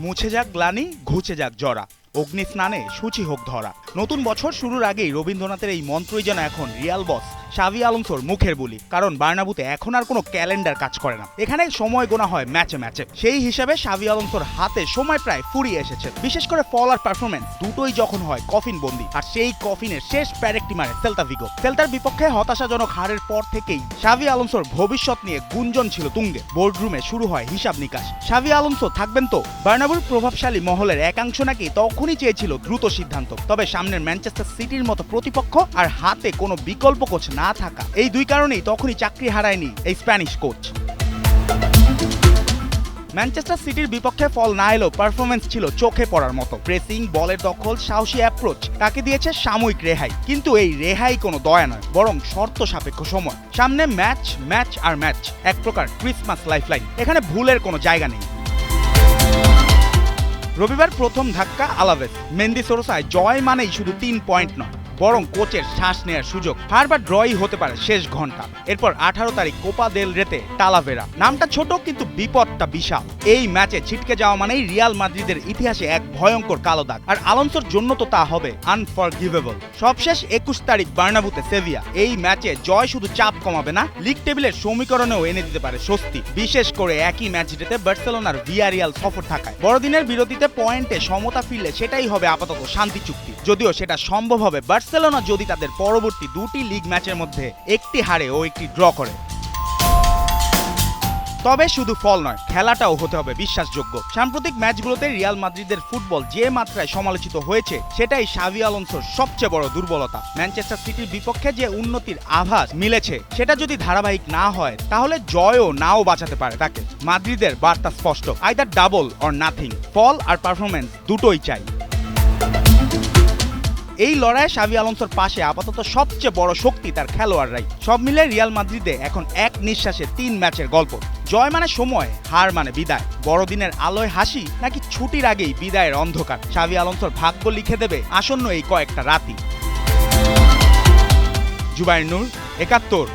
মুছে যাক গ্লানি, ঘুচে যাক জরা, অগ্নি স্নানে সূচি হোক ধরা। নতুন বছর শুরুর আগেই রবীন্দ্রনাথের এই মন্ত্রই যেন এখন রিয়াল বস শাভি আলোনসোর মুখের বুলি। কারণ বার্নাবুতে এখন আর কোনো ক্যালেন্ডার কাজ করে না, এখানে সময় গোনা হয় ম্যাচে ম্যাচে। সেই হিসাবে শাভি আলোনসোর হাতে সময় প্রায় ফুরিয়ে এসেছে। বিশেষ করে ফল আর পারফরমেন্স দুটোই যখন হয় কফিন বন্দি, আর সেই কফিনের শেষ প্যারেকটি মারে সেল্তা ভিগো। সেল্তার বিপক্ষে হতাশাজনক হারের পর থেকেই শাভি আলোনসোর ভবিষ্যৎ নিয়ে গুঞ্জন ছিল তুঙ্গে। বোর্ডরুমে শুরু হয় হিসাব নিকাশ, শাভি আলোনসো থাকবেন তো? বার্নাবুর প্রভাবশালী মহলের একাংশ নাকি তখনই চেয়েছিল দ্রুত সিদ্ধান্ত, তবে সামনের ম্যানচেস্টার সিটির মতো প্রতিপক্ষ আর হাতে কোনো বিকল্প কোচ না থাকা, এই দুই কারণেই তখনই চাকরি হারায়নি এই স্প্যানিশ কোচ। ম্যানচেস্টার সিটির বিপক্ষে ফল না এলেও পারফরমেন্স ছিল চোখে পড়ার মতো। প্রেসিং, বলের দখল, সাহসী অ্যাপ্রোচ তাকে দিয়েছে সাময়িক রেহাই। কিন্তু এই রেহাই কোনো দয়া নয়, বরং শর্ত সাপেক্ষ সময়। সামনে ম্যাচ ম্যাচ আর ম্যাচ, এক প্রকার ক্রিসমাস লাইফলাইন। এখানে ভুলের কোনো জায়গা নেই। রবিবার প্রথম ধাক্কা আলাভেস। মেন্দিসোরোসায় জয় মানেই শুধু 3 পয়েন্ট নয়, বরং কোচের শ্বাস নেওয়ার সুযোগ। হার বা ড্রই হতে পারে শেষ ঘন্টা। এরপর 18 তারিখ কোপা দেল রেতে টালাভেরা। নামটা ছোট কিন্তু বিপদটা বিশাল। এই ম্যাচে ছিটকে যাওয়া মানেই রিয়াল মাদ্রিদের ইতিহাসে এক ভয়ঙ্কর কালো দাগ, আর আলোনসোর জন্য তো তা হবে আনফরগিভেবল। সবশেষ 21 তারিখ বার্নাবুতে সেভিয়া। এই ম্যাচে জয় শুধু চাপ কমাবে না, লিগ টেবিলের সমীকরণেও এনে দিতে পারে স্বস্তি, বিশেষ করে একই ম্যাচ জিতে বার্সেলোনার ভিয়ারিয়াল সফর থাকায়। বড়দিনের বিরতিতে পয়েন্টে সমতা ফিরলে সেটাই হবে আপাতত শান্তি চুক্তি, যদিও সেটা সম্ভব হবে বার্সেলোনা যদি তাদের পরবর্তী দুটি লিগ ম্যাচের মধ্যে একটি হারে ও একটি ড্র করে। তবে শুধু ফল নয়, খেলাটাও হতে হবে বিশ্বাসযোগ্য। সাম্প্রতিক ম্যাচগুলোতে রিয়াল মাদ্রিদের ফুটবল যে মাত্রায় সমালোচিত হয়েছে, সেটাই শাভি আলোনসোর সবচেয়ে বড় দুর্বলতা। ম্যানচেস্টার সিটির বিপক্ষে যে উন্নতির আভাস মিলেছে, সেটা যদি ধারাবাহিক না হয়, তাহলে জয়ও নাও বাঁচাতে পারে তাকে। মাদ্রিদের বার্তা স্পষ্ট, আইদার ডাবল অর নাথিং। ফল আর পারফরমেন্স দুটোই চাই। এই লড়াইয়ে শাভি আলোনসোর পাশে আপাতত সবচেয়ে বড় শক্তি তার খেলোয়াড়রাই। সব মিলে রিয়াল মাদ্রিদে এখন এক নিঃশ্বাসে 3 ম্যাচের গল্প। জয় মানে সময়, হার মানে বিদায়। বড়দিনের আলোয় হাসি নাকি ছুটির আগেই বিদায়ের অন্ধকার, শাভি আলোনসোর ভাগ্য লিখে দেবে আসন্ন এই কয়েকটা রাতই। জুবায়ের নূর, ৭১।